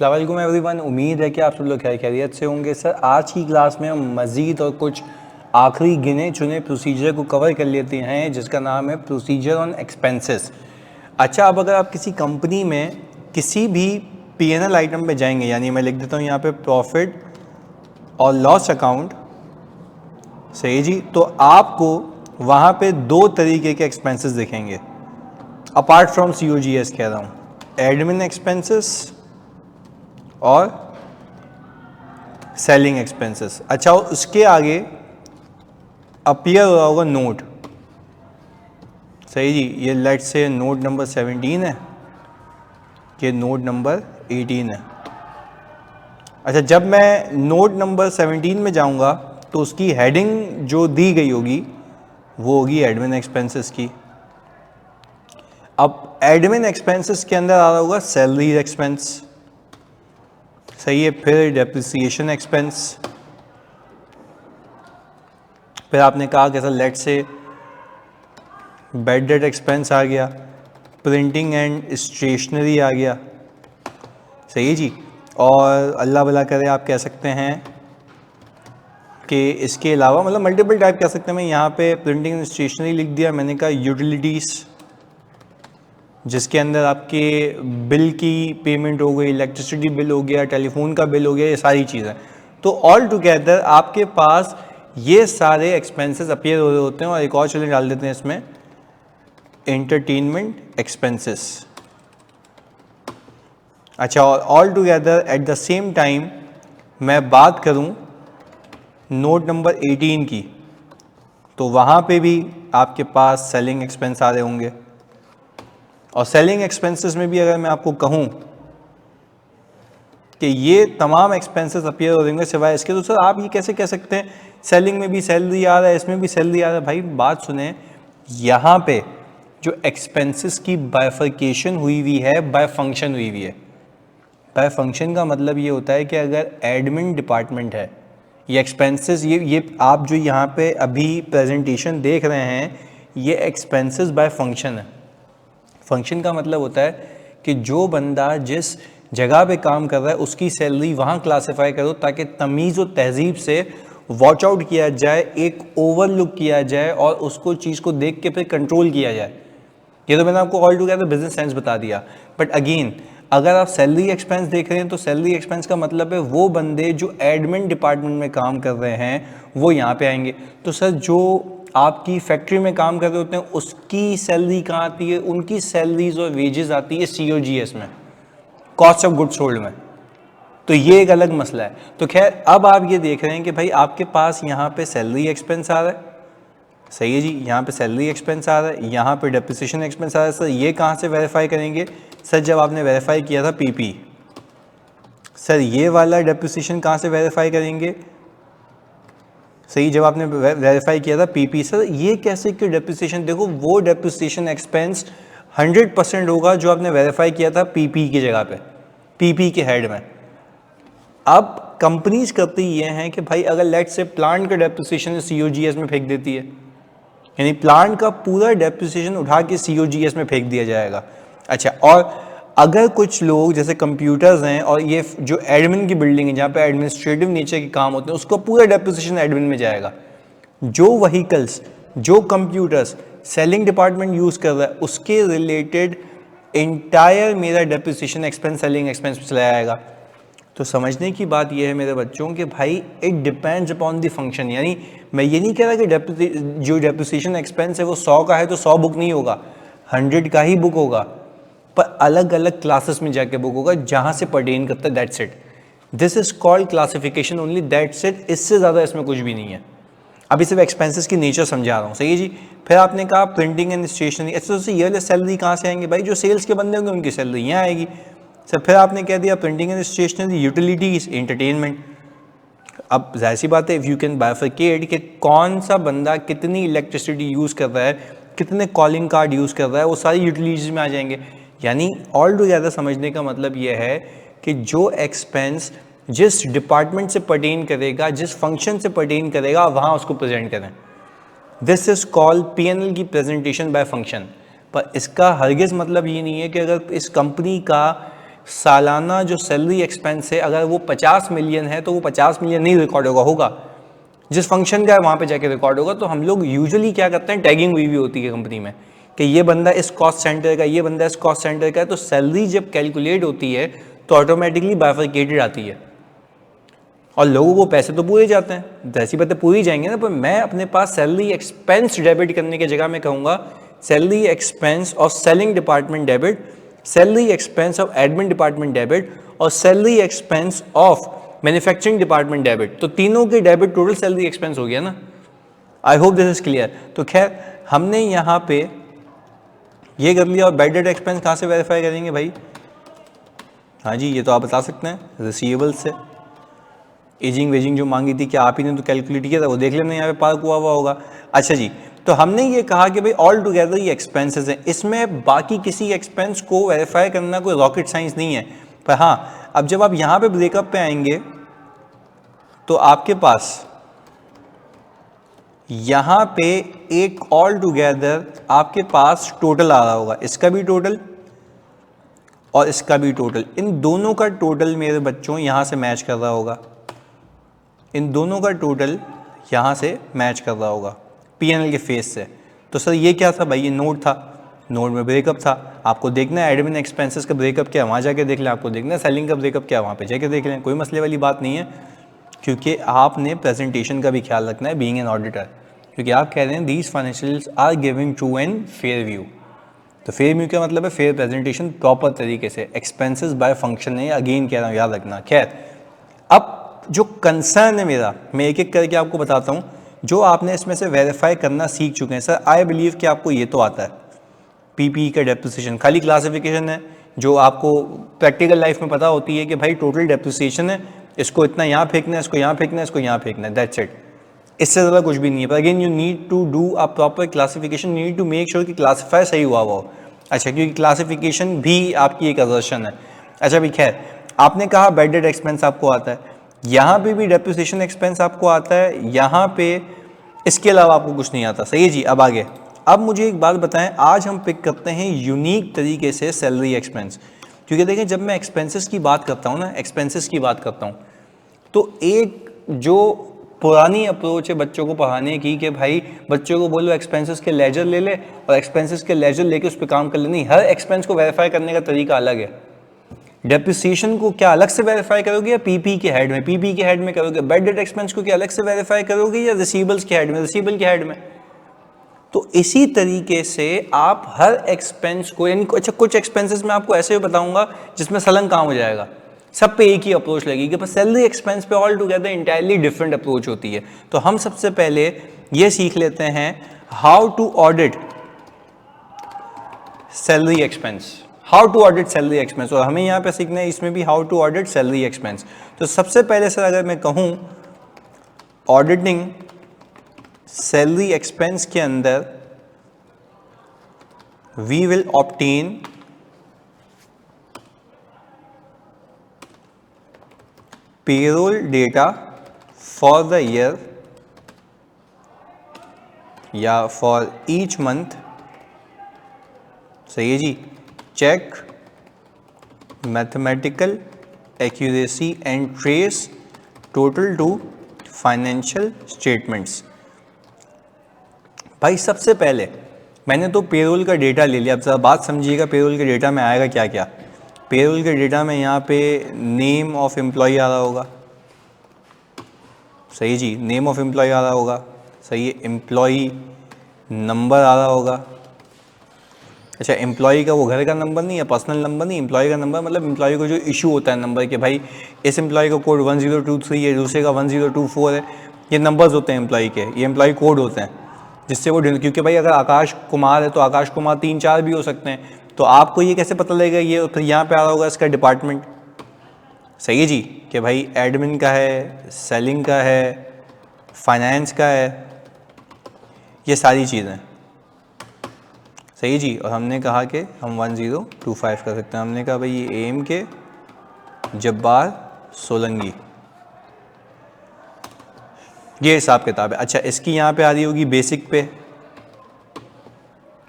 अस्सलाम वालेकुम एवरीवन। उम्मीद है कि आप सब लोग खैरियत से होंगे। सर आज की क्लास में हम मज़ीद और कुछ आखिरी गिने चुने प्रोसीजर को कवर कर लेते हैं जिसका नाम है प्रोसीजर ऑन एक्सपेंसेस। अच्छा, अब अगर आप किसी कंपनी में किसी भी P&L आइटम पे जाएंगे, यानी मैं लिख देता हूँ यहाँ पे प्रॉफिट और लॉस अकाउंट, सही जी, तो आपको वहाँ पे दो तरीके के एक्सपेंसेस दिखेंगे अपार्ट फ्रॉम COGS कह रहा हूँ, एडमिन एक्सपेंसेस और सेलिंग एक्सपेंसेस। अच्छा, उसके आगे अपीयर हो रहा होगा नोट, सही जी, ये लेट्स से नोट नंबर 17 है, ये नोट नंबर 18 है। अच्छा, जब मैं नोट नंबर 17 में जाऊंगा तो उसकी हेडिंग जो दी गई होगी वो होगी एडमिन एक्सपेंसेस की। अब एडमिन एक्सपेंसेस के अंदर आ रहा होगा सैलरी एक्सपेंस, सही है, फिर डेप्रिसिएशन एक्सपेंस, फिर आपने कहा कि सर लेट से बैड डेट एक्सपेंस आ गया, प्रिंटिंग एंड स्टेशनरी आ गया, सही है जी, और अल्लाह भला करे आप कह सकते हैं कि इसके अलावा मतलब मल्टीपल टाइप कह सकते हैं। मैं यहाँ पे प्रिंटिंग एंड स्टेशनरी लिख दिया, मैंने कहा यूटिलिटीज़, जिसके अंदर आपके बिल की पेमेंट हो गई, इलेक्ट्रिसिटी बिल हो गया, टेलीफोन का बिल हो गया, ये सारी चीज़ें। तो ऑल टुगेदर आपके पास ये सारे एक्सपेंसेस अपीयर हो रहे होते हैं। और एक और चीज़ डाल देते हैं इसमें, एंटरटेनमेंट एक्सपेंसेस। अच्छा, और all together at the same time मैं बात करूं नोट नंबर 18 की, तो वहाँ पे भी आपके पास सेलिंग एक्सपेंस आ रहे होंगे। और सेलिंग एक्सपेंसेस में भी अगर मैं आपको कहूँ कि ये तमाम एक्सपेंसेस अपीयर हो रहेंगे सिवाय इसके, तो सर आप ये कैसे कह सकते हैं सेलिंग में भी सैलरी आ रहा है, इसमें भी सैलरी आ रहा है? भाई बात सुने, यहाँ पे जो एक्सपेंसेस की बाइफर्केशन हुई हुई है बाय फंक्शन हुई हुई है। बाय फंक्शन का मतलब ये होता है कि अगर एडमिन डिपार्टमेंट है, ये एक्सपेंसेस, ये आप जो यहाँ पे अभी प्रेजेंटेशन देख रहे हैं, ये एक्सपेंसेस बाय फंक्शन है। फंक्शन का मतलब होता है कि जो बंदा जिस जगह पे काम कर रहा है उसकी सैलरी वहाँ क्लासिफाई करो ताकि तमीज़ और तहजीब से वॉच आउट किया जाए, एक ओवरलुक किया जाए और उसको चीज़ को देख के फिर कंट्रोल किया जाए। ये तो मैंने आपको ऑल टुगेदर बिजनेस सेंस बता दिया। बट अगेन अगर आप सैलरी एक्सपेंस देख रहे हैं तो सैलरी एक्सपेंस का मतलब है वो बंदे जो एडमिन डिपार्टमेंट में काम कर रहे हैं वो यहाँ पे आएंगे। तो सर जो आपकी फैक्ट्री में काम कर रहे होते हैं उसकी सैलरी कहाँ आती है? उनकी सैलरीज और वेजेस आती है COGS में, कॉस्ट ऑफ गुड्स सोल्ड में। तो ये एक अलग मसला है। तो खैर अब आप ये देख रहे हैं कि भाई आपके पास यहाँ पे सैलरी एक्सपेंस आ रहा है, सही है जी, यहाँ पे सैलरी एक्सपेंस आ रहा है, यहाँ पे डेप्रिसिएशन एक्सपेंस आ रहा है। सर ये कहाँ से वेरीफाई करेंगे? सर जब आपने वेरीफाई किया था PP। सर ये वाला डेप्रिसिएशन कहाँ से वेरीफाई करेंगे? सही, जब आपने वेरीफाई किया था PP। सर ये कैसे कि डेप्रिसिएशन, देखो वो डेप्रिसिएशन एक्सपेंस 100% होगा जो आपने वेरीफाई किया था PP की जगह पे, PP के हेड में। अब कंपनीज करती ये हैं कि भाई अगर लेट से प्लांट का डेप्रिसिएशन COGS में फेंक देती है, यानी प्लांट का पूरा डेप्रिसिएशन उठा के COGS में फेंक दिया जाएगा। अच्छा, और अगर कुछ लोग जैसे कंप्यूटर्स हैं और ये जो एडमिन की बिल्डिंग है जहाँ पे एडमिनिस्ट्रेटिव नेचर के काम होते हैं उसको पूरा डेप्रिसिएशन एडमिन में जाएगा। जो व्हीकल्स, जो कंप्यूटर्स सेलिंग डिपार्टमेंट यूज़ कर रहा है उसके रिलेटेड इंटायर मेरा डेप्रिसिएशन एक्सपेंस सेलिंग एक्सपेंस में चला जाएगा। तो समझने की बात यह है मेरे बच्चों कि भाई it depends upon the function. यानी मैं ये नहीं कह रहा कि जो डेप्रिसिएशन एक्सपेंस है वो 100 का है तो 100 बुक नहीं होगा, 100 का ही बुक होगा, पर अलग अलग क्लासेस में जाके बुक होगा जहां से पर्टेन करता है। That's it, this is called classification only, that's it, इससे ज़्यादा इसमें कुछ भी नहीं है। अभी सिर्फ एक्सपेंसेस की नेचर समझा रहा हूँ, सही है जी। फिर आपने कहा प्रिंटिंग एंड स्टेशनरी। अच्छा, तो ये सैलरी कहाँ से आएंगे? भाई जो सेल्स के बंदे होंगे उनकी सैलरी यहाँ आएगी। सर फिर आपने कह दिया printing and stationery, utilities, entertainment. अब जाहिर सी बात है, इफ़ यू कैन बाइफरकेट कि कौन सा बंदा कितनी इलेक्ट्रिसिटी यूज़ कर रहा है, कितने कॉलिंग कार्ड यूज़ कर रहा है, वो सारी यूटिलिटीज में आ जाएंगे। यानी ऑल टुगेदर समझने का मतलब ये है कि जो एक्सपेंस जिस डिपार्टमेंट से पर्टेन करेगा, जिस फंक्शन से पर्टेन करेगा, वहाँ उसको प्रेजेंट करें। दिस इज कॉल्ड P&L की प्रेजेंटेशन बाय फंक्शन। पर इसका हरगिज़ मतलब ये नहीं है कि अगर इस कंपनी का सालाना जो सैलरी एक्सपेंस है अगर वो 50 मिलियन है तो वो 50 मिलियन नहीं रिकॉर्ड होगा जिस फंक्शन का है वहाँ पे जाके रिकॉर्ड होगा। तो हम लोग यूजुअली क्या करते हैं, टैगिंग हुई भी होती है कंपनी में कि ये बंदा इस कॉस्ट सेंटर का, ये बंदा इस कॉस्ट सेंटर का है। तो सैलरी जब कैलकुलेट होती है तो ऑटोमेटिकली बाइफरकेटेड आती है और लोगों को पैसे तो पूरे जाते हैं, ऐसी बातें पूरी जाएंगे ना। पर मैं अपने पास सैलरी एक्सपेंस डेबिट करने की जगह मैं कहूँगा salary expense of selling department debit, salary expense of admin department debit और salary expense of manufacturing department debit. तो तीनों के डेबिट टोटल सैलरी एक्सपेंस हो गया ना। I hope this is clear. तो खैर हमने यहाँ पे ये कर लिया। और बैड डेट एक्सपेंस कहाँ से वेरीफाई करेंगे भाई? हाँ जी, ये तो आप बता सकते हैं रिसीवेबल से। एजिंग वेजिंग जो मांगी थी क्या आप ही ने तो कैलकुलेट किया था, वो देख लेना यहाँ पे पार्क हुआ होगा। अच्छा जी, तो हमने ये कहा कि भाई ऑल टुगेदर ये एक्सपेंसेस हैं, इसमें बाकी किसी एक्सपेंस को वेरीफाई करना कोई रॉकेट साइंस नहीं है। पर हाँ, अब जब आप यहाँ पे ब्रेकअप पे आएंगे तो आपके पास यहाँ पे एक ऑल टुगेदर आपके पास टोटल आ रहा होगा, इसका भी टोटल और इसका भी टोटल, इन दोनों का टोटल मेरे बच्चों यहाँ से मैच कर रहा होगा, इन दोनों का टोटल यहाँ से मैच कर रहा होगा P&L के फेस से। तो सर ये क्या था भाई? ये नोट था, नोट में ब्रेकअप था। आपको देखना है एडमिन एक्सपेंसेस का ब्रेकअप क्या है, वहाँ जाके देख लें। आपको देखना है सेलिंग का ब्रेकअप क्या है, वहाँ पे जाके देख लें। कोई मसले वाली बात नहीं है, क्योंकि आपने प्रेजेंटेशन का भी ख्याल रखना है बीइंग एन ऑडिटर, क्योंकि आप कह रहे हैं these financials are giving true and fair view. तो फेयर व्यू का मतलब है फेयर प्रेजेंटेशन, प्रॉपर तरीके से। एक्सपेंसेस बाय फंक्शन है, अगेन कह रहा हूँ, याद रखना। खैर, अब जो कंसर्न है मेरा, मैं एक एक करके आपको बताता हूँ जो आपने इसमें से वेरीफाई करना सीख चुके हैं। सर आई बिलीव कि आपको ये तो आता है, पीपी का डेप्रिसिएशन खाली क्लासिफिकेशन है जो आपको प्रैक्टिकल लाइफ में पता होती है कि भाई टोटल डेप्रिसिएशन है, इसको इतना यहाँ फेंकना है, इसको यहाँ फेंकना है, इसको यहाँ फेंकना है, दैट्स इट। इससे ज़्यादा कुछ भी नहीं है। पर again you need to do a proper classification, you need to make sure कि क्लासीफाई सही हुआ हो। अच्छा, क्योंकि क्लासिफिकेशन भी आपकी एक असर्शन है। अच्छा भी खैर, आपने कहा बैड डेट एक्सपेंस आपको आता है, यहाँ पे भी डेप्रिसिएशन एक्सपेंस आपको आता है, यहाँ पे इसके अलावा आपको कुछ नहीं आता। सही है जी। अब आगे, अब मुझे एक बात बताएं, आज हम पिक करते हैं यूनिक तरीके से सैलरी एक्सपेंस। क्योंकि देखें, जब मैं एक्सपेंसेस की बात करता हूँ ना, एक्सपेंसेस की बात करता हूँ, तो एक जो पुरानी अप्रोच है बच्चों को पढ़ाने की कि भाई बच्चों को बोलो एक्सपेंसेस के लेजर ले ले और एक्सपेंसेस के लेजर लेके उस पर काम कर ले। नहीं, हर एक्सपेंस को वेरीफाई करने का तरीका अलग है। डेप्रिसिएशन को क्या अलग से वेरीफाई करोगे या पीपी के हेड में? पीपी के हेड में करोगे। बैड डेट एक्सपेंस को क्या अलग से वेरीफाई करोगे या रिसीवेबल्स के हेड में? रिसीवेबल के हेड में। तो इसी तरीके से आप हर एक्सपेंस को, यानी अच्छा कुछ एक्सपेंसेस में आपको ऐसे बताऊंगा जिसमें सलन काम हो जाएगा, सब पे एक ही अप्रोच लगेगी। पर सैलरी एक्सपेंस पे all together entirely different approach होती है। तो हम सबसे पहले ये सीख लेते हैं how to audit salary expense, how to audit salary expense. और हमें यहाँ पे सीखना है इसमें भी how to audit salary expense. तो सबसे पहले सर अगर मैं कहूँ ऑडिटिंग सैलरी एक्सपेंस के अंदर we will obtain payroll data for the year या फॉर ईच मंथ। सही है जी। Check mathematical accuracy and trace total to financial statements. भाई सबसे पहले मैंने तो पेरोल का डेटा ले लिया। अब जरा बात समझिएगा, पेरोल के डेटा में आएगा क्या क्या। पेरोल के डेटा में यहाँ पे नेम ऑफ एम्प्लॉय आ रहा होगा। सही जी, नेम ऑफ एम्प्लॉय आ रहा होगा। सही है, एम्प्लॉय नंबर आ रहा होगा। अच्छा, एम्प्लॉय का वो घर का नंबर नहीं है, पर्सनल नंबर नहीं, एम्प्लॉय का नंबर मतलब एम्प्लॉय को जो इशू होता है नंबर के, भाई इस एम्प्लॉय का कोड 1023 है, दूसरे का 1024 है। ये नंबर्स होते हैं एम्प्लॉय के, ये एम्प्लॉय कोड होते हैं जिससे वो, क्योंकि भाई अगर आकाश कुमार है तो आकाश कुमार 3-4 भी हो सकते हैं। तो आपको ये कैसे पता लगेगा? ये फिर यहाँ पे आ रहा होगा इसका डिपार्टमेंट। सही है जी, कि भाई एडमिन का है, सेलिंग का है, फाइनेंस का है, ये सारी चीज़ें। सही जी। और हमने कहा कि हम 1025 कर सकते हैं। हमने कहा भाई ये एम के जब्बार सोलंगी, ये हिसाब किताब है। अच्छा, इसकी यहाँ पे आ रही होगी बेसिक पे,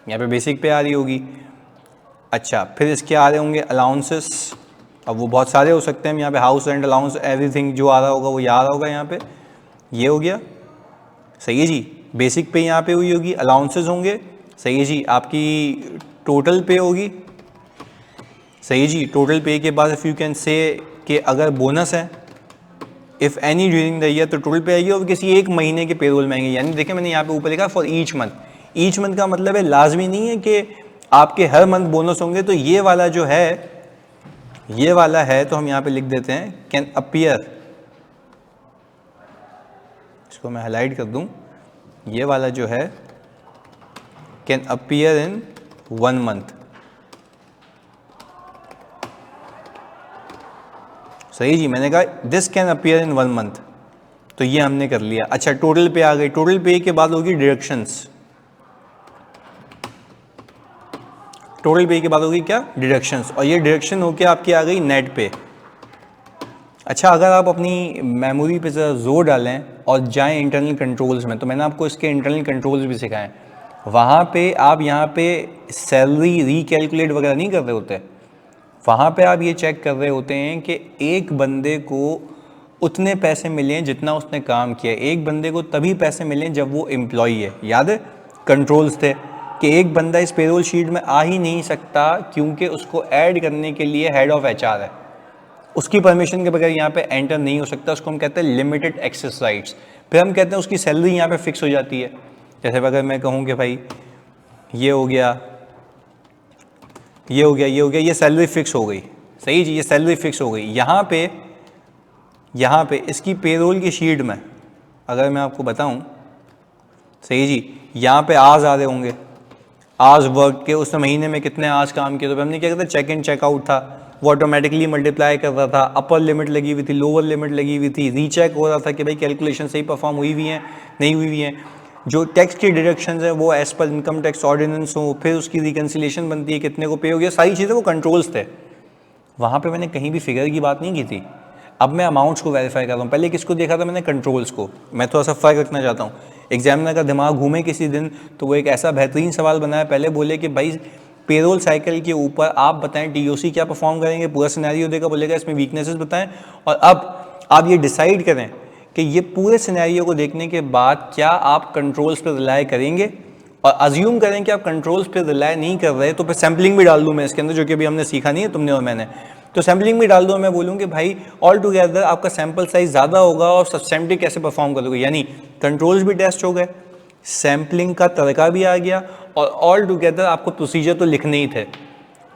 यहाँ पे बेसिक पे आ रही होगी। अच्छा, फिर इसके आ रहे होंगे अलाउंसेस, अब वो बहुत सारे हो सकते हैं, यहाँ पे हाउस रेंट अलाउंस एवरीथिंग जो आ रहा होगा वो ये आ रहा होगा यहाँ पे, ये हो गया, सही है जी। बेसिक पे यहाँ पे हुई होगी, अलाउंसेस होंगे, सही है जी। आपकी टोटल पे होगी, सही है जी। टोटल पे के बाद इफ़ यू कैन से कि अगर बोनस है if any during the year तो टोटल पे आएगी, और किसी एक महीने के पेरोल में आएंगे। यानी देखिए मैंने यहाँ पे ऊपर लिखा for each month, each month का मतलब है लाजमी नहीं है कि आपके हर मंथ बोनस होंगे। तो ये वाला जो है, ये वाला है तो हम यहाँ पे लिख देते हैं कैन अपीयर, इसको मैं हाईलाइट कर दूं, ये वाला जो है कैन अपीयर इन 1 मंथ, सही जी। मैंने कहा this can appear in 1 month, तो ये हमने कर लिया। अच्छा टोटल पे आ गई, टोटल पे के बाद होगी डिडक्शंस, टोटल पे के बाद होगी क्या, डिडक्शंस, और ये डिडक्शन होके आपकी आ गई नेट पे। अच्छा अगर आप अपनी मेमोरी पे ज़रा जोर डालें और जाएं इंटरनल कंट्रोल्स में, तो मैंने आपको इसके इंटरनल कंट्रोल्स भी सिखाएं। वहाँ पे आप यहाँ पे सैलरी रीकैलकुलेट वगैरह नहीं कर रहे होते, वहाँ पे आप ये चेक कर रहे होते हैं कि एक बंदे को उतने पैसे मिले जितना उसने काम किया। एक बंदे को तभी पैसे मिले जब वो एम्प्लॉई है। याद है कंट्रोल्स थे कि एक बंदा इस पेरोल शीट में आ ही नहीं सकता क्योंकि उसको ऐड करने के लिए हेड ऑफ एचआर है, उसकी परमिशन के बगैर यहाँ पे एंटर नहीं हो सकता। उसको हम कहते हैं लिमिटेड एक्सेस राइट्स। फिर हम कहते हैं उसकी सैलरी यहाँ पे फिक्स हो जाती है। जैसे अगर मैं कहूँ कि भाई ये हो गया, ये हो गया, ये हो गया, ये सैलरी फिक्स हो गई, सही जी, ये सैलरी फिक्स हो गई। यहाँ पे इसकी पेरोल की शीट में अगर मैं आपको बताऊँ, सही जी, यहाँ पे आज आ रहे होंगे, आज वर्क के उस महीने में कितने आज काम किए। तो हमने क्या कहते हैं चेक इन चेक आउट था, वो ऑटोमेटिकली मल्टीप्लाई कर रहा था, अपर लिमिट लगी हुई थी, लोअर लिमिट लगी हुई थी, रीचेक हो रहा था कि भाई कैलकुलेशन सही परफॉर्म हुई हुई हैं नहीं हुई हुई हैं। जो टैक्स की डिडक्शंस है वो as per income tax ordinance हो, फिर उसकी रिकन्सिलेशन बनती है कितने को पे हो गया, सारी चीज़ें वो कंट्रोल्स थे। वहाँ पे मैंने कहीं भी फिगर की बात नहीं की थी। अब मैं अमाउंट्स को वेरीफाई कर रहा हूँ। पहले किसको देखा था मैंने, कंट्रोल्स को। मैं थोड़ा सा फ़र्क रखना चाहता हूँ। एग्जामिनर का दिमाग घूमे किसी दिन तो वो एक ऐसा बेहतरीन सवाल बनाया, पहले बोले कि भाई पेरोल साइकिल के ऊपर आप बताएं टीओसी क्या परफॉर्म करेंगे, पूरा सिनेरियो देगा, बोलेगा इसमें वीकनेसेस बताएं, और अब आप ये डिसाइड करें कि ये पूरे सिनेरियो को देखने के बाद क्या आप कंट्रोल्स पर रिलाय करेंगे, और अज्यूम करें कि आप कंट्रोल्स पे रिलाय नहीं कर रहे तो फिर सैम्पलिंग भी डाल दूं मैं इसके अंदर, जो कि अभी हमने सीखा नहीं है तुमने और मैंने। तो सैम्पलिंग भी डाल दूं, मैं बोलूँ कि भाई ऑल टुगेदर आपका सैम्पल साइज ज़्यादा होगा और सब्सटेंटिव कैसे परफॉर्म करोगे, यानी कंट्रोल्स भी टेस्ट हो गए, सैम्पलिंग का तरीका भी आ गया, और ऑल टुगेदर आपको प्रोसीजर तो लिखने ही थे।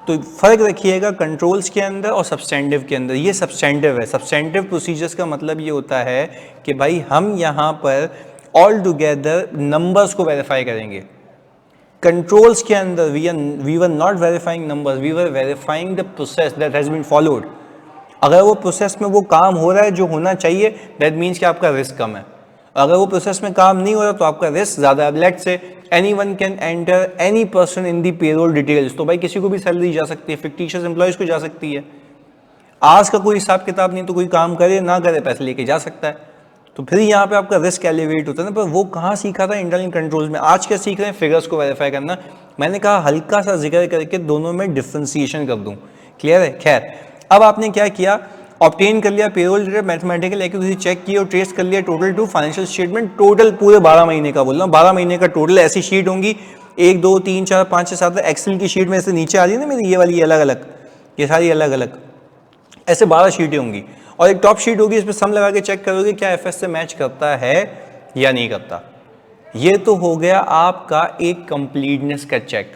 तो फ़र्क रखिएगा कंट्रोल्स के अंदर और सब्सटेंटिव के अंदर। ये सब्सटेंटिव है। सब्सटेंटिव प्रोसीजर्स का मतलब ये होता है कि भाई हम यहाँ पर ऑल टुगेदर नंबर्स को वेरीफाई करेंगे। कंट्रोल्स के अंदर we were not verifying numbers, we were verifying the process that has been followed. अगर वो प्रोसेस में वो काम हो रहा है जो होना चाहिए, दैट मीन्स कि आपका रिस्क कम है। अगर वो प्रोसेस में काम नहीं हो रहा तो आपका रिस्क ज़्यादा है। Let's say anyone can enter any person in the payroll details, तो भाई किसी को भी सैलरी जा सकती है, फिक्टिशियस एम्प्लॉयज को जा सकती है। आज का कोई हिसाब किताब नहीं, तो कोई काम करे ना करे पैसे लेके जा सकता है। तो फिर यहाँ पे आपका रिस्क एलिवेट होता है ना। पर वो कहाँ सीखा था, इंटरनल कंट्रोल्स में। आज क्या सीख रहे हैं, फिगर्स को वेरीफाई करना। मैंने कहा हल्का सा जिक्र करके दोनों में डिफ्रेंसिएशन कर दूं, क्लियर है। खैर अब आपने क्या किया, ऑब्टेन कर लिया payroll data, mathematical accuracy check की और ट्रेस कर लिया total to financial statement. Total पूरे 12 महीने का बोल रहा हूँ, 12 महीने का टोटल। ऐसी शीट होंगी 1 2 3 4 5 6 7, एक्सेल की शीट में से नीचे आ रही है ना मेरी ये वाली अलग अलग, ये सारी अलग अलग, ऐसे 12 शीटें होंगी, और एक टॉप शीट होगी, इस पर सम लगा के चेक करोगे क्या एफएस से मैच करता है या नहीं करता। ये तो हो गया आपका एक कंप्लीटनेस का चेक।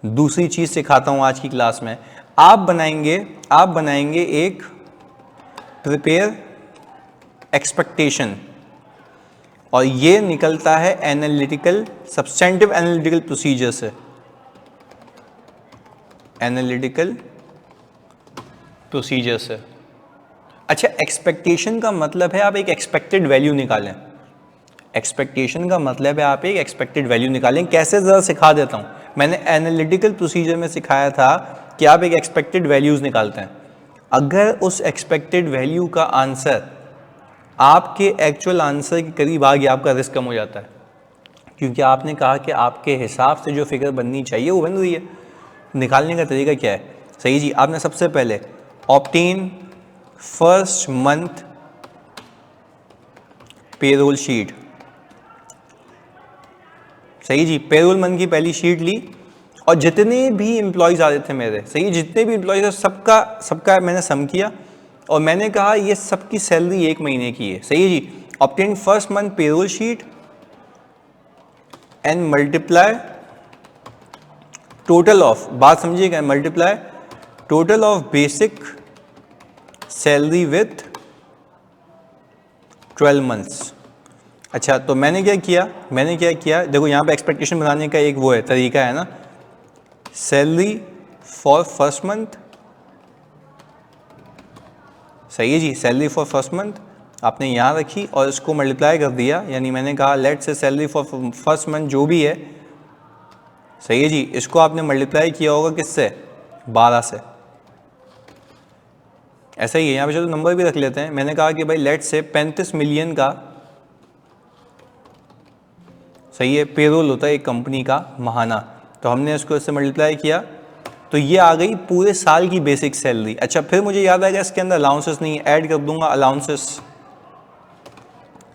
दूसरी चीज सिखाता हूं आज की क्लास में। आप बनाएंगे एक प्रिपेयर एक्सपेक्टेशन, और ये निकलता है एनालिटिकल सब्सटेंटिव एनालिटिकल प्रोसीजर से। एनालिटिकल प्रोसीजर से। अच्छा एक्सपेक्टेशन का मतलब है आप एक एक्सपेक्टेड वैल्यू निकालें। एक्सपेक्टेशन का मतलब है आप एक एक्सपेक्टेड वैल्यू निकालें। कैसे ज़रा सिखा देता हूँ। मैंने एनालिटिकल प्रोसीजर में सिखाया था कि आप एक एक्सपेक्टेड वैल्यूज़ निकालते हैं। अगर उस एक्सपेक्टेड वैल्यू का आंसर आपके एक्चुअल आंसर के करीब आ गया, आपका रिस्क कम हो जाता है, क्योंकि आपने कहा कि आपके हिसाब से जो फिगर बननी चाहिए वो बन रही है। निकालने का तरीका क्या है, सही जी, आपने सबसे पहले obtain first month payroll sheet. सही जी, पेरोल मंथ की पहली शीट ली और जितने भी एम्प्लॉयज आ रहे थे मेरे, सही, जितने भी एम्प्लॉयज सबका मैंने सम किया और मैंने कहा ये सबकी सैलरी 1 महीने की है। सही है जी। Obtain first month payroll sheet and multiply total of, बात समझिएगा, multiply total of basic salary with 12 months. अच्छा, तो मैंने क्या किया, देखो यहाँ पे एक्सपेक्टेशन बनाने का एक वो है तरीका है ना, सैलरी फॉर फर्स्ट मंथ। सही है जी, सैलरी फॉर फर्स्ट मंथ आपने यहाँ रखी और इसको मल्टीप्लाई कर दिया, यानी मैंने कहा लेट से सैलरी फॉर फर्स्ट मंथ जो भी है, सही है जी, इसको आपने मल्टीप्लाई किया होगा किससे, 12 से। ऐसा ही है, यहाँ पे चलो नंबर भी रख लेते हैं। मैंने कहा कि भाई लेट से 35 मिलियन का, सही है, पेरोल होता है एक कंपनी का महाना, तो हमने इसको इससे मल्टीप्लाई किया तो ये आ गई पूरे साल की बेसिक सैलरी। अच्छा, फिर मुझे याद आएगा इसके अंदर अलाउंसेस नहीं, ऐड कर दूंगा अलाउंसेस।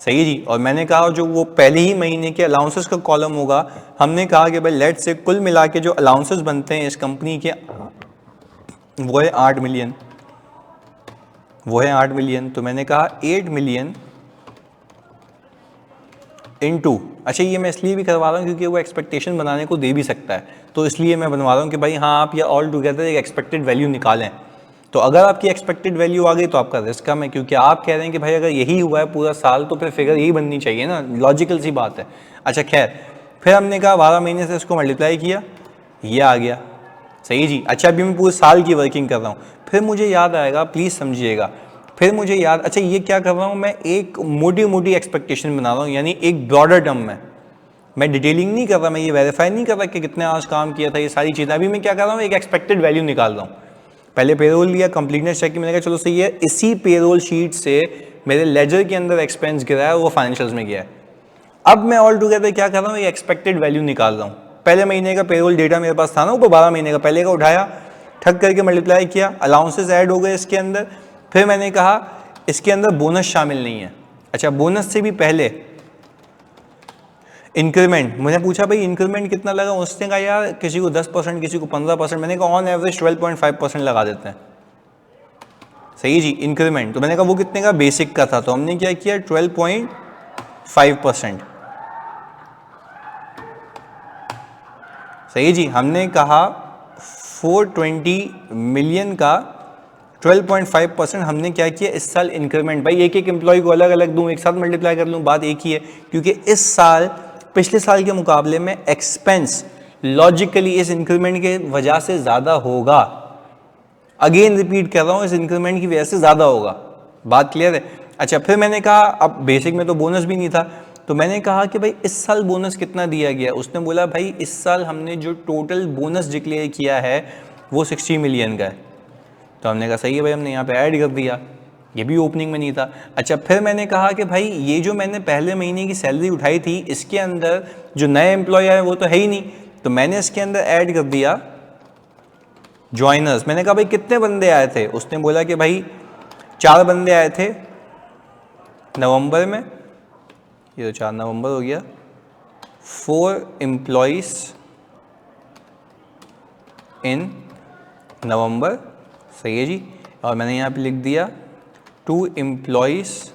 सही जी, और मैंने कहा जो वो पहले ही महीने के अलाउंसेस का कॉलम होगा, हमने कहा कि भाई लेट से कुल मिला के जो अलाउंसेस बनते हैं इस कंपनी के वो है 8 मिलियन, वो है 8 मिलियन। तो मैंने कहा 8 मिलियन इनटू, अच्छा ये मैं इसलिए भी करवा रहा हूँ क्योंकि वो एक्सपेक्टेशन बनाने को दे भी सकता है, तो इसलिए मैं बनवा रहा हूँ कि भाई हाँ आप ये ऑल टुगेदर एक एक्सपेक्टेड वैल्यू निकालें। तो अगर आपकी एक्सपेक्टेड वैल्यू आ गई तो आपका रिस्क कम है, क्योंकि आप कह रहे हैं कि भाई अगर यही हुआ है पूरा साल तो फिर फिगर यही बननी चाहिए ना, लॉजिकल सी बात है। अच्छा खैर, फिर हमने कहा 12 महीने से इसको मल्टीप्लाई किया, ये आ गया। सही जी। अच्छा, अभी मैं पूरे साल की वर्किंग कर रहा हूँ, फिर मुझे याद आएगा, प्लीज़ समझिएगा, फिर मुझे याद, अच्छा ये क्या कर रहा हूँ मैं, एक मोटी मोटी एक्सपेक्टेशन बना रहा हूँ, यानी एक ब्रॉडर टर्म में, मैं डिटेलिंग नहीं कर रहा, मैं ये वेरीफाई नहीं कर रहा कि कितने आवर्स काम किया था, ये सारी चीज़ें। अभी मैं क्या कर रहा हूँ, एक एक्सपेक्टेड वैल्यू निकाल रहा हूँ। पहले पेरोल लिया, कंप्लीटनेस चेक की, मैंने कहा चलो सही है, इसी पेरोल शीट से मेरे लेजर के अंदर एक्सपेंस गिरा है, वो फाइनेंशियल्स में गया है। अब मैं ऑल टुगेदर क्या कर रहा हूँ, ये एक्सपेक्टेड वैल्यू निकाल रहा हूँ। पहले महीने का पेरोल डेटा मेरे पास था ना, ऊपर 12 महीने का, पहले का उठाया, ठग करके मल्टीप्लाई किया, अलाउंसेस ऐड हो गए इसके अंदर। फिर मैंने कहा इसके अंदर बोनस शामिल नहीं है। अच्छा, बोनस से भी पहले इंक्रीमेंट, मुझे पूछा भाई इंक्रीमेंट कितना लगा, उसने कहा यार किसी को 10%, किसी को 15%, मैंने कहा ऑन एवरेज 12.5% लगा देते हैं। सही जी, इंक्रीमेंट, तो मैंने कहा वो कितने का, बेसिक का था, तो हमने क्या किया 12.5%। सही जी, हमने कहा 420 मिलियन का 12.5% हमने क्या किया इस साल इंक्रीमेंट। भाई एक एक एम्प्लॉय को अलग अलग दूं, एक साथ मल्टीप्लाई कर लूं, बात एक ही है, क्योंकि इस साल पिछले साल के मुकाबले में एक्सपेंस लॉजिकली इस इंक्रीमेंट के वजह से ज़्यादा होगा। अगेन रिपीट कर रहा हूं, इस इंक्रीमेंट की वजह से ज़्यादा होगा। बात क्लियर है। अच्छा, फिर मैंने कहा अब बेसिक में तो बोनस भी नहीं था, तो मैंने कहा कि भाई इस साल बोनस कितना दिया गया। उसने बोला भाई इस साल हमने जो टोटल बोनस डिक्लेयर किया है वो 60 मिलियन का है। तो हमने कहा सही है भाई, हमने यहाँ पे ऐड कर दिया, ये भी ओपनिंग में नहीं था। अच्छा, फिर मैंने कहा कि भाई ये जो मैंने पहले महीने की सैलरी उठाई थी, इसके अंदर जो नए एम्प्लॉय आए वो तो है ही नहीं, तो मैंने इसके अंदर ऐड कर दिया ज्वाइनर्स। मैंने कहा भाई कितने बंदे आए थे, उसने बोला कि भाई 4 बंदे आए थे नवंबर में, ये तो 4 नवंबर हो गया, 4 एम्प्लॉयज इन नवंबर। सही है जी, और मैंने यहाँ पे लिख दिया 2 एम्प्लॉयज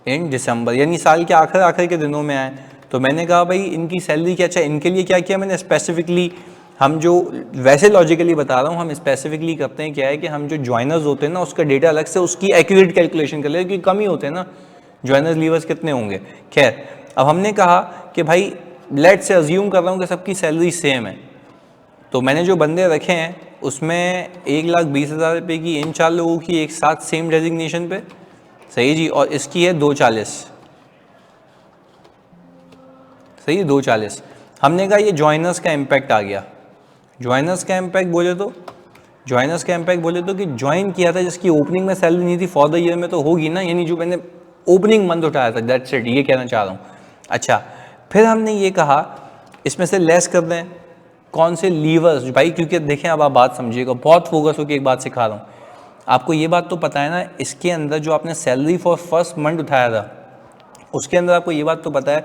इन दिसंबर, यानी साल के आखिर के दिनों में आए। तो मैंने कहा भाई इनकी सैलरी क्या, अच्छा इनके लिए क्या किया मैंने स्पेसिफिकली, हम जो वैसे लॉजिकली बता रहा हूँ, हम स्पेसिफिकली करते हैं क्या है कि हम जो ज्वाइनर्स होते हैं ना उसका डेटा अलग से उसकी एक्यूरेट कैलकुलेशन कर ले, क्योंकि कम ही होते हैं ना ज्वाइनर्स, लीवर्स कितने होंगे। खैर, अब हमने कहा कि भाई लेट से अज्यूम कर रहा हूँ कि सबकी सैलरी सेम है, तो मैंने जो बंदे रखे हैं उसमें 1,20,000 रुपये की इन 4 लोगों की एक साथ सेम डेजिग्नेशन पे। सही जी, और इसकी है 240। सही, 240। हमने कहा ये ज्वाइनर्स का इम्पैक्ट आ गया। ज्वाइनर्स का इम्पैक्ट बोले तो कि ज्वाइन किया था जिसकी ओपनिंग में सैलरी नहीं थी, फॉर द ईयर में तो होगी ना, यानी जो मैंने ओपनिंग मंथ उठाया था, दैट्स इट, ये कहना चाह रहा हूँ। अच्छा, फिर हमने ये कहा इसमें से लेस कर दें कौन से लीवर्स, भाई क्योंकि देखें अब आप बात समझिएगा, बहुत फोकस होकर एक बात सिखा रहा हूँ। आपको ये बात तो पता है ना, इसके अंदर जो आपने सैलरी फॉर फर्स्ट मंथ उठाया था उसके अंदर आपको ये बात तो पता है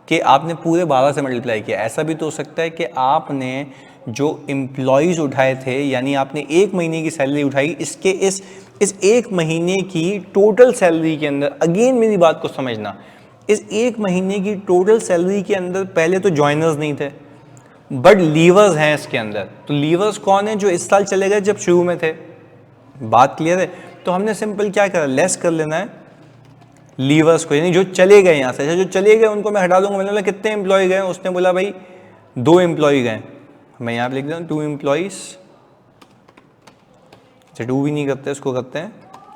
कि आपने पूरे 12 से मल्टीप्लाई किया। ऐसा भी तो हो सकता है कि आपने जो एम्प्लॉयज़ उठाए थे, यानी आपने एक महीने की सैलरी उठाई, इसके इस एक महीने की टोटल सैलरी के अंदर, अगेन मेरी बात को समझना, इस एक महीने की टोटल सैलरी के अंदर पहले तो ज्वाइनर्स नहीं थे बट लीवर्स हैं इसके अंदर। तो लीवर्स कौन है? जो इस साल चले गए जब शुरू में थे। बात क्लियर है? तो हमने सिंपल क्या करा, लेस कर लेना है लीवर्स को, यानी जो चले गए यहाँ से। अच्छा, जो चले गए उनको मैं हटा दूंगा। मैंने बोला कितने एम्प्लॉय गए? उसने बोला भाई 2 एम्प्लॉय गए। मैं यहाँ पे लिख देता हूँ 2 एम्प्लॉयज। अच्छा, 2 भी नहीं करते, इसको करते हैं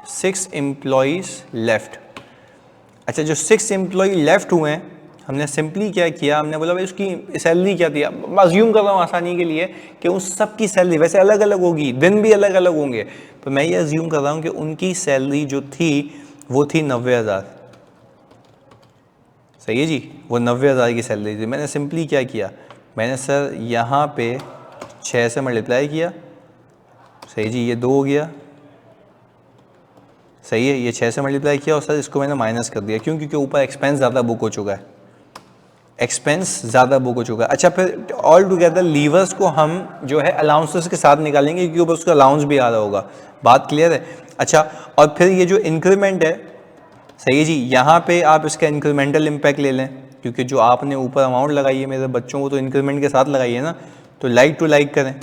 6 एम्प्लॉयज लेफ्ट। अच्छा, जो 6 एम्प्लॉय लेफ्ट हुए हैं, हमने सिंपली क्या किया, हमने बोला भाई उसकी सैलरी क्या थी। मैं अज्यूम कर रहा हूँ आसानी के लिए कि उस सब की सैलरी वैसे अलग अलग होगी, दिन भी अलग अलग होंगे, तो मैं ये अज्यूम कर रहा हूँ कि उनकी सैलरी जो थी वो थी 90,000। सही है जी, वो 90,000 की सैलरी थी। मैंने सिंपली क्या किया, मैंने सर यहाँ पे 6 से मल्टीप्लाई किया। सही जी, ये 2 हो गया। सही है, ये 6 से मल्टीप्लाई किया और सर इसको मैंने माइनस कर दिया। क्यों? क्योंकि ऊपर एक्सपेंस ज़्यादा बुक हो चुका है, एक्सपेंस ज़्यादा बुक हो चुका है। अच्छा, फिर ऑल टुगेदर लीवर्स को हम जो है अलाउंसेस के साथ निकालेंगे क्योंकि उसका अलाउंस भी आ रहा होगा। बात क्लियर है? अच्छा, और फिर ये जो इंक्रीमेंट है, सही है जी, यहाँ पे आप इसका इंक्रीमेंटल इम्पैक्ट ले लें क्योंकि जो आपने ऊपर अमाउंट लगाई है मेरे बच्चों को तो इंक्रीमेंट के साथ लगाई है ना, तो लाइक टू लाइक करें।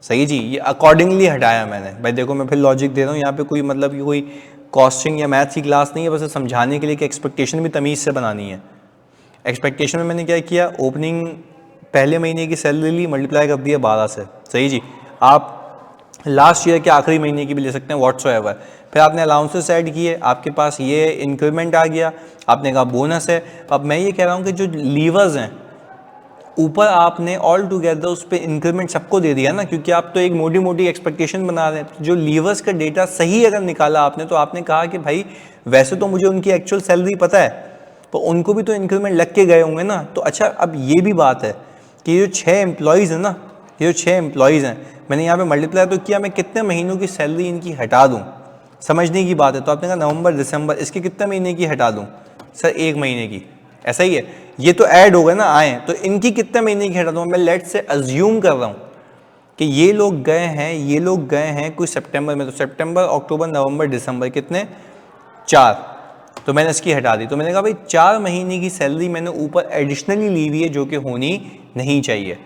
सही जी, ये अकॉर्डिंगली हटाया मैंने। भाई देखो, मैं फिर लॉजिक दे रहा हूँ यहाँ पे, कोई मतलब ये कोई कॉस्टिंग या मैथ्स की क्लास नहीं है, बस समझाने के लिए कि एक्सपेक्टेशन भी तमीज़ से बनानी है। एक्सपेक्टेशन में मैंने क्या किया, ओपनिंग पहले महीने की सैलरी ली, मल्टीप्लाई कर दिया 12 से। सही जी, आप लास्ट ईयर के आखिरी महीने की भी ले सकते हैं, व्हाट्सोएवर। फिर आपने अलाउंसेस ऐड किए, आपके पास ये इंक्रीमेंट आ गया, आपने कहा बोनस है। अब मैं ये कह रहा हूँ कि जो लीवर्स हैं ऊपर, आपने ऑल टुगेदर उस पर इंक्रीमेंट सबको दे दिया ना, क्योंकि आप तो एक मोटी मोटी एक्सपेक्टेशन बना रहे हैं। जो लीवर्स का डेटा सही अगर निकाला आपने, तो आपने कहा कि भाई वैसे तो मुझे उनकी एक्चुअल सैलरी पता है, तो उनको भी तो इंक्रीमेंट लग के गए होंगे ना। तो अच्छा, अब ये भी बात है कि ये जो 6 एम्प्लॉयज़ हैं ना, ये जो 6 एम्प्लॉयज़ हैं, मैंने यहाँ पे मल्टीप्लाई तो किया, मैं कितने महीनों की सैलरी इनकी हटा दूँ, समझने की बात है। तो आपने कहा नवंबर दिसंबर, इसके कितने महीने की हटा दूँ? सर 1 महीने की। ऐसा ही है, ये तो ऐड हो गए ना आए, तो इनकी कितने महीने की हटा दूँ? मैं लेट से अज्यूम कर रहा हूँ कि ये लोग गए हैं, ये लोग गए हैं कुछ सितंबर में, तो सितंबर अक्टूबर नवंबर दिसंबर कितने? 4। तो मैंने इसकी हटा दी। तो मैंने कहा भाई 4 महीने की सैलरी मैंने ऊपर एडिशनली ली हुई है जो कि होनी नहीं चाहिए।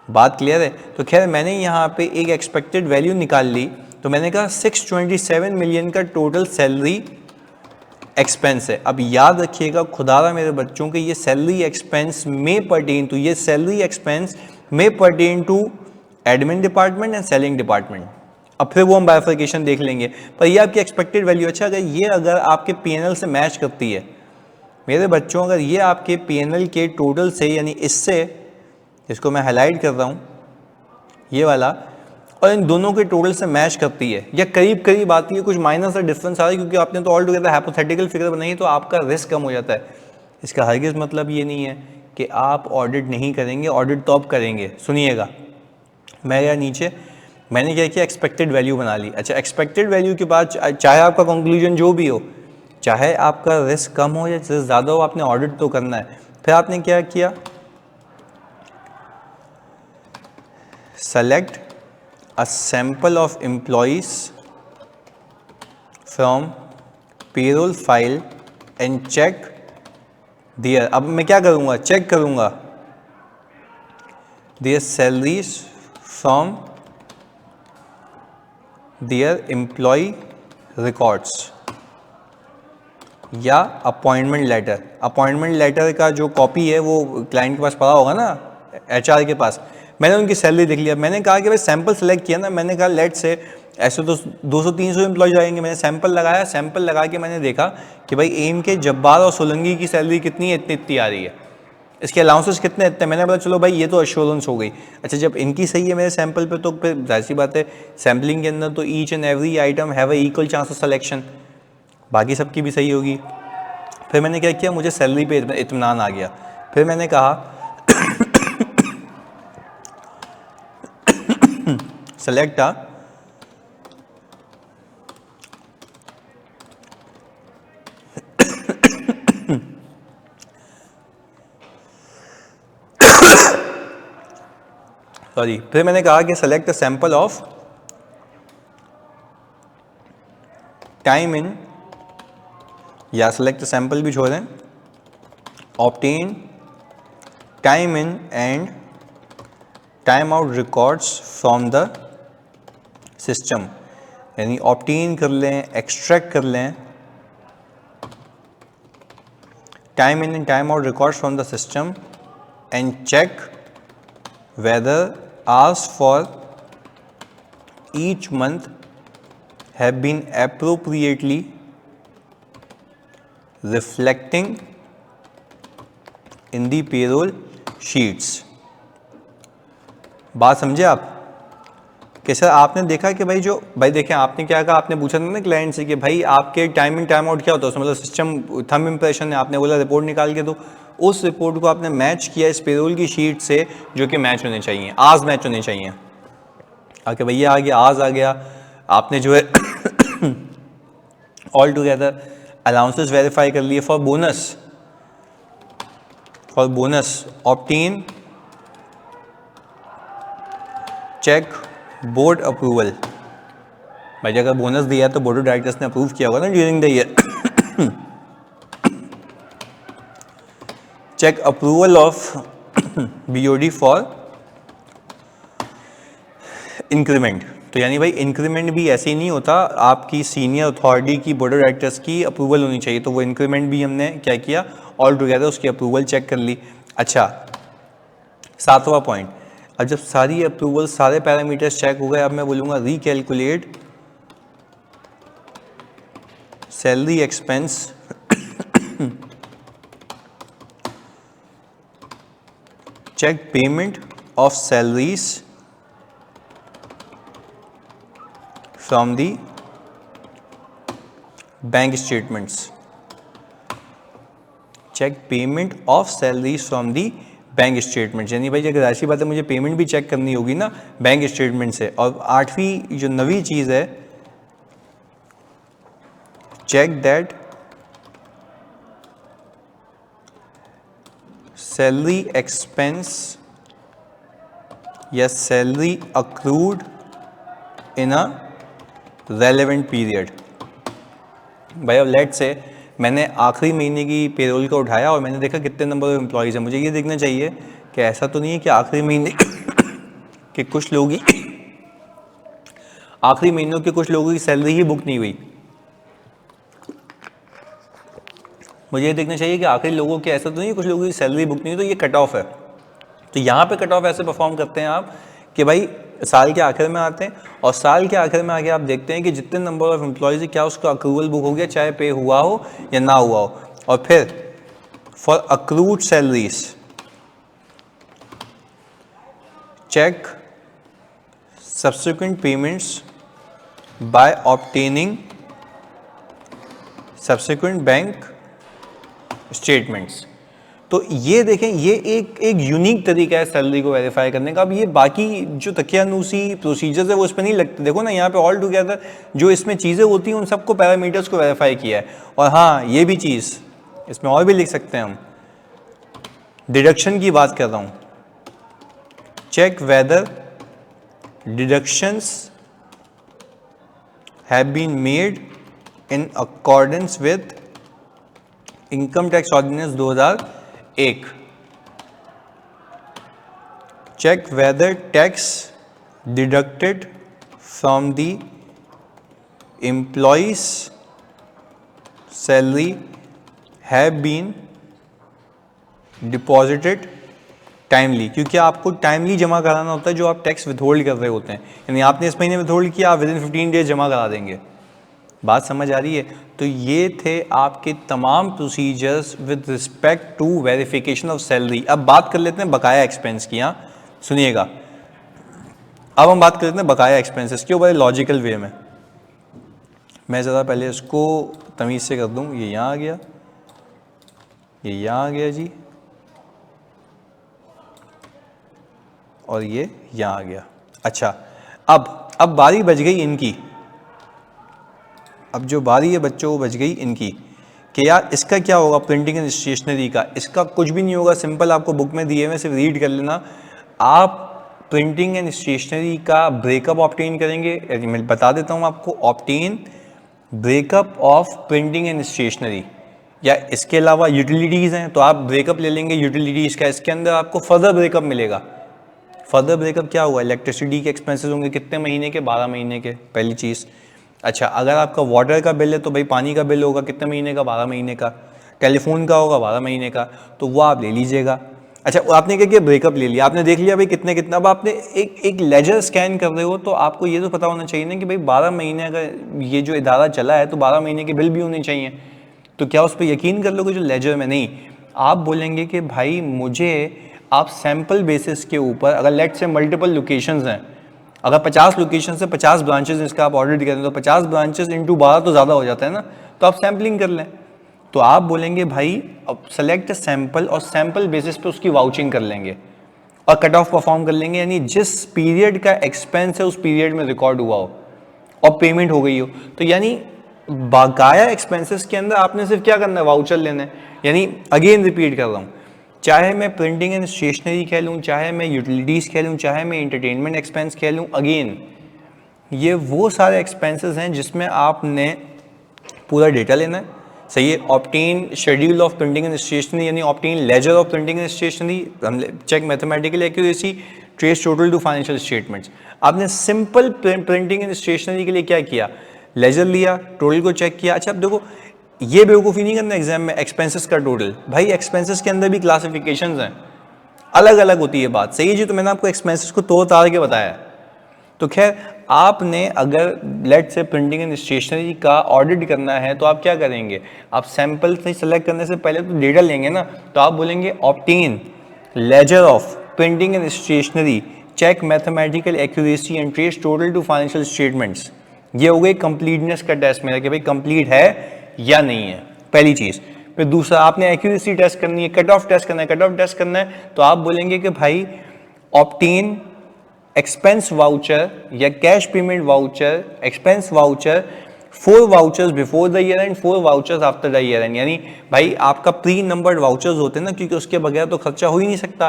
बात क्लियर है? तो खैर मैंने यहाँ पे एक एक्सपेक्टेड वैल्यू निकाल ली। तो मैंने कहा 627 मिलियन का टोटल सैलरी एक्सपेंस है। अब याद रखिएगा खुदारा मेरे बच्चों के, ये सैलरी एक्सपेंस में पर्टेन टू, ये सैलरी एक्सपेंस में pertain to admin department and selling department. अब फिर वो हम बाइफर्केशन देख लेंगे, पर ये आपकी एक्सपेक्टेड वैल्यू। अच्छा, अगर आपके पीएनएल से मैच करती है मेरे बच्चों, अगर ये आपके पीएनएल के टोटल से, यानी इससे, इसको मैं हाईलाइट कर रहा हूँ ये वाला, और इन दोनों के टोटल से मैच करती है या करीब करीब आती है, कुछ माइनर सा डिफरेंस आ रहा है क्योंकि आपने तो ऑल टुगेदर हाइपोथेटिकल फिगर बनाई है, तो आपका रिस्क कम हो जाता है। इसका हरगिज़ मतलब ये नहीं है कि आप ऑडिट नहीं करेंगे, ऑडिट तो आप करेंगे। सुनिएगा, मैं या नीचे मैंने क्या किया, एक्सपेक्टेड वैल्यू बना ली। अच्छा, एक्सपेक्टेड वैल्यू के बाद चाहे आपका कंक्लूजन जो भी हो, चाहे आपका रिस्क कम हो या रिस्क ज़्यादा हो, आपने ऑडिट तो करना है। फिर आपने क्या किया, select a sample of employees from payroll file and check their, अब मैं क्या करूँगा, चेक करूँगा their salaries from their employee records या अपॉइंटमेंट लेटर। अपॉइंटमेंट लेटर का जो कॉपी है वो क्लाइंट के पास पड़ा होगा ना, एचआर के पास। मैंने उनकी सैलरी देख लिया, मैंने कहा कि भाई सैंपल सेलेक्ट किया ना, मैंने कहा लेट से ऐसे तो 200-300 एम्प्लॉयज आएंगे, मैंने सैंपल लगाया, सैंपल लगा के मैंने देखा कि भाई एम के, जब्बार और सोलंकी की सैलरी कितनी है, इतनी इतनी आ रही है, इसके अलाउंसेस कितने इतने। मैंने बोला चलो भाई ये तो एश्योरेंस हो गई। अच्छा, जब इनकी सही है मेरे सैंपल पे, तो फिर जाहिर सी बात है सैम्पलिंग के अंदर तो each and every item have a equal chance of selection, बाकी सबकी भी सही होगी। फिर मैंने क्या किया, मुझे सैलरी पे इत्मीनान आ गया। फिर मैंने कहा सेलेक्ट अ सॉरी, फिर मैंने कहा कि select a sample of time in, या सेलेक्ट सैंपल भी छोड़ दें, obtain time in and time out records from the system, यानी ऑब्टेन कर लें, एक्सट्रैक्ट कर लें time in and time out records from the system and check whether hours for each month have been appropriately reflecting in the payroll sheets। बात समझे आप कि sir आपने देखा कि भाई देखें आपने क्या कहा, आपने पूछा था ना क्लाइंट से कि भाई आपके टाइम इन टाइम आउट क्या होता है, उसमें मतलब सिस्टम थंब इम्प्रेशन है, आपने बोला रिपोर्ट निकाल के दो, उस रिपोर्ट को आपने मैच किया इस पेरोल की शीट से जो कि मैच होने चाहिए, आज मैच होने चाहिए। आके भैया आ गया, आज आ गया, आपने जो है ऑल टुगेदर अलाउंसेस वेरीफाई कर लिए for bonus obtain check board approval. भाई अगर बोनस दिया तो बोर्ड ऑफ डायरेक्टर्स ने अप्रूव किया होगा ना during the year. Check approval of BOD for increment. तो यानी भाई इंक्रीमेंट भी ऐसे ही नहीं होता, आपकी सीनियर अथॉरिटी की बोर्ड ऑफ डायरेक्टर्स की अप्रूवल होनी चाहिए। तो वो इंक्रीमेंट भी हमने क्या किया, ऑल टुगेदर उसकी अप्रूवल चेक कर ली। अच्छा, 7वां पॉइंट, अब जब सारी अप्रूवल सारे पैरामीटर्स चेक हो गए, अब मैं बोलूँगा recalculate salary expense check payment of salaries from the bank statements, check payment of salaries from the bank statement. यानी भाई अगर ऐसी बात है मुझे पेमेंट भी चेक करनी होगी ना बैंक स्टेटमेंट से। और 8वीं जो नवी चीज़ है, चेक दैट सैलरी एक्सपेंस या सैलरी अक्रूड इन अ रेलेवेंट पीरियड। भाई अब लेट से मैंने आखिरी महीने की पेरोल को उठाया और मैंने देखा कितने नंबर ऑफ एम्प्लॉयज़ हैं, मुझे ये देखना चाहिए कि ऐसा तो नहीं है कि आखिरी महीने के कुछ लोग ही आखिरी महीनों के कुछ लोगों की सैलरी ही बुक नहीं हुई। मुझे ये देखना चाहिए कि आखिरी लोगों के ऐसा तो नहीं है कुछ लोगों की सैलरी बुक नहीं हुई, तो ये कट ऑफ है। तो यहाँ पे कट ऑफ ऐसे परफॉर्म करते हैं आप कि भाई साल के आखिर में आते हैं और साल के आखिर में आके आप देखते हैं कि जितने नंबर ऑफ एम्प्लॉयज़ है क्या उसका अक्रूवल बुक हो गया, चाहे पे हुआ हो या ना हुआ हो। और फिर for accrued salaries check subsequent payments by obtaining subsequent bank statements. तो ये देखें, ये एक यूनिक तरीका है सैलरी को वेरीफाई करने का। अब ये बाकी जो तकियानूसी प्रोसीजर्स है वो इस पर नहीं लगते। देखो ना यहाँ पे ऑल टुगेदर जो इसमें चीज़ें होती हैं उन सबको पैरामीटर्स को वेरीफाई किया है। और हाँ, ये भी चीज़ इसमें और भी लिख सकते हैं हम, डिडक्शन की बात कर रहा हूँ, check whether deductions have been made in accordance with income tax ordinance 2001। Check whether tax deducted from the employees salary have been deposited timely, क्योंकि आपको टाइमली जमा कराना होता है जो आप टैक्स विथहोल्ड कर रहे होते हैं। यानी आपने इस महीने विथहोल्ड किया, आप विदिन 15 डेज जमा करा देंगे। बात समझ आ रही है? तो ये थे आपके तमाम procedures with respect to verification of salary. अब बात कर लेते हैं बकाया एक्सपेंस की। यहाँ सुनिएगा, अब हम बात कर लेते हैं बकाया एक्सपेंसेस की, बड़े लॉजिकल वे में। मैं ज़रा पहले इसको तमीज़ से कर दूँ। ये यहाँ आ गया, ये यहाँ आ गया जी, और ये यहाँ आ गया। अच्छा, अब बारी बच गई इनकी, अब जो बारी है बच्चों वो बच गई इनकी कि यार इसका क्या होगा, प्रिंटिंग एंड स्टेशनरी का। इसका कुछ भी नहीं होगा, सिंपल आपको बुक में दिए हुए सिर्फ रीड कर लेना। आप प्रिंटिंग एंड स्टेशनरी का ब्रेकअप ऑब्टेन करेंगे, मैं बता देता हूँ आपको, obtain breakup of printing and stationery, या इसके अलावा यूटिलिटीज़ हैं तो आप ब्रेकअप ले लेंगे यूटिलिटीज़ का, इसके अंदर आपको फर्दर ब्रेकअप मिलेगा। फर्दर ब्रेकअप क्या हुआ, इलेक्ट्रिसिटी के एक्सपेंसेस होंगे कितने महीने के, 12 महीने के, पहली चीज़। अच्छा, अगर आपका वाटर का बिल है तो भाई पानी का बिल होगा कितने महीने का, 12 महीने का। टेलीफोन का होगा 12 महीने का, तो वो आप ले लीजिएगा। अच्छा, आपने क्या किया, ब्रेकअप ले लिया, आपने देख लिया भाई कितने कितना। अब आपने एक लेजर स्कैन कर रहे हो तो आपको ये तो पता होना चाहिए ना कि भाई 12 महीने अगर ये जो इदारा चला है तो 12 महीने के बिल भी होने चाहिए। तो क्या उस पर यकीन कर लोगे जो लेजर में? नहीं, आप बोलेंगे कि भाई मुझे आप सैम्पल बेसिस के ऊपर, अगर लेट से मल्टीपल लोकेशंस हैं, अगर 50 लोकेशन से 50 ब्रांचेस इसका आप ऑडिट करें तो 50 ब्रांचेस इंटू 12 तो ज़्यादा हो जाता है ना, तो आप सैम्पलिंग कर लें। तो आप बोलेंगे भाई अब सेलेक्ट सैंपल और सैंपल बेसिस पे उसकी वाउचिंग कर लेंगे और कट ऑफ परफॉर्म कर लेंगे, यानी जिस पीरियड का एक्सपेंस है उस पीरियड में रिकॉर्ड हुआ हो और पेमेंट हो गई हो। तो यानी बकाया एक्सपेंसेस के अंदर आपने सिर्फ क्या करना है, वाउचर लेना है। यानी अगेन रिपीट कर रहा हूँ, चाहे मैं प्रिंटिंग एंड स्टेशनरी कह लूँ, चाहे मैं यूटिलिटीज़ कह लूँ, चाहे मैं एंटरटेनमेंट एक्सपेंस कह लूँ, अगेन ये वो सारे एक्सपेंसेस हैं जिसमें आपने पूरा डेटा लेना है। सही है, obtain schedule of printing and stationery, यानी obtain ledger of printing and stationery, check mathematical accuracy, trace total to financial statements. आपने सिंपल प्रिंटिंग एंड स्टेशनरी के लिए क्या किया, लेजर लिया, टोटल को चेक किया। अच्छा, अब देखो ये बेवकूफ़ी नहीं करना एग्जाम में, एक्सपेंसेस का टोटल, भाई एक्सपेंसेस के अंदर भी क्लासिफिकेशंस हैं, अलग अलग होती है बात। सही है जी, तो मैंने आपको एक्सपेंसेस को तोड़ ताड़ के बताया। तो खैर, आपने अगर लेट से प्रिंटिंग एंड स्टेशनरी का ऑडिट करना है तो आप क्या करेंगे, आप सैंपल से सेलेक्ट करने से पहले तो डेटा लेंगे ना, तो आप बोलेंगे obtain ledger of printing and stationery, check mathematical accuracy and trace total to financial statements. ये हो गई कंप्लीटनेस का टेस्ट मेरा कि भाई कंप्लीट है या नहीं है, पहली चीज़। फिर दूसरा, आपने एक्यूरेसी टेस्ट करनी है, कट ऑफ टेस्ट करना है। कट ऑफ टेस्ट करना है तो आप बोलेंगे कि भाई ऑब्टेन एक्सपेंस वाउचर या cash payment voucher, expense voucher, 4 vouchers before the year and 4 vouchers after the year and. यानी भाई आपका प्री नंबर्ड वाउचर्स होते हैं ना, क्योंकि उसके बगैर तो खर्चा हो ही नहीं सकता,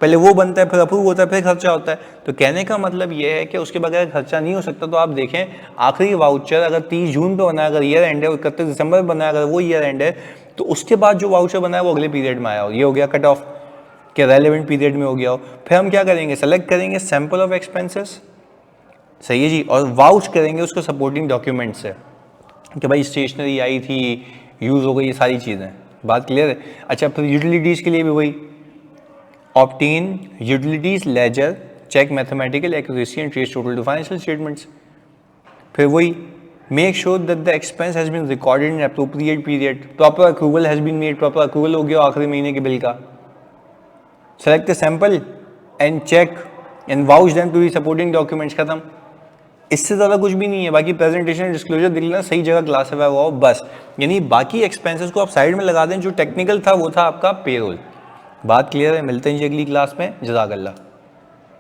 पहले वो बनता है फिर अप्रूव होता है फिर खर्चा होता है। तो कहने का मतलब ये है कि उसके बगैर खर्चा नहीं हो सकता। तो आप देखें, आखिरी वाउचर अगर 30 जून पे बना है, अगर ईयर एंड है, 31 दिसंबर बना है, अगर वो ईयर एंड है, तो उसके बाद जो वाउचर बना है वो अगले पीरियड में आया हो। ये हो गया कट ऑफ के रेलेवेंट पीरियड में हो गया हो। फिर हम क्या करेंगे, सेलेक्ट करेंगे सैंपल ऑफ एक्सपेंसेस, सही है जी, और वाउच करेंगे उसको सपोर्टिंग डॉक्यूमेंट से कि भाई स्टेशनरी आई थी, यूज़ हो गई, ये सारी चीज़ें। बात क्लियर है? अच्छा, फिर यूटिलिटीज़ के लिए भी वही, obtain utilities ledger, check mathematical accuracy and trace total to financial statements. फिर वही, make sure that the expense has been recorded in appropriate period, proper accrual has been made, proper accrual हो गया आखिरी महीने के बिल का। Select the sample and check and vouch them to the supporting documents, खत्म। इससे ज़्यादा कुछ भी नहीं है। बाकी प्रेजेंटेशन डिस्क्लोजर दिख लेना, सही जगह क्लासिफाई हुआ हो बस। यानी बाकी एक्सपेंसेस को आप साइड में लगा दें, जो टेक्निकल था वो था आपका पेरोल। बात क्लियर है? मिलते हैं जी अगली क्लास में। जज़ाकल्लाह।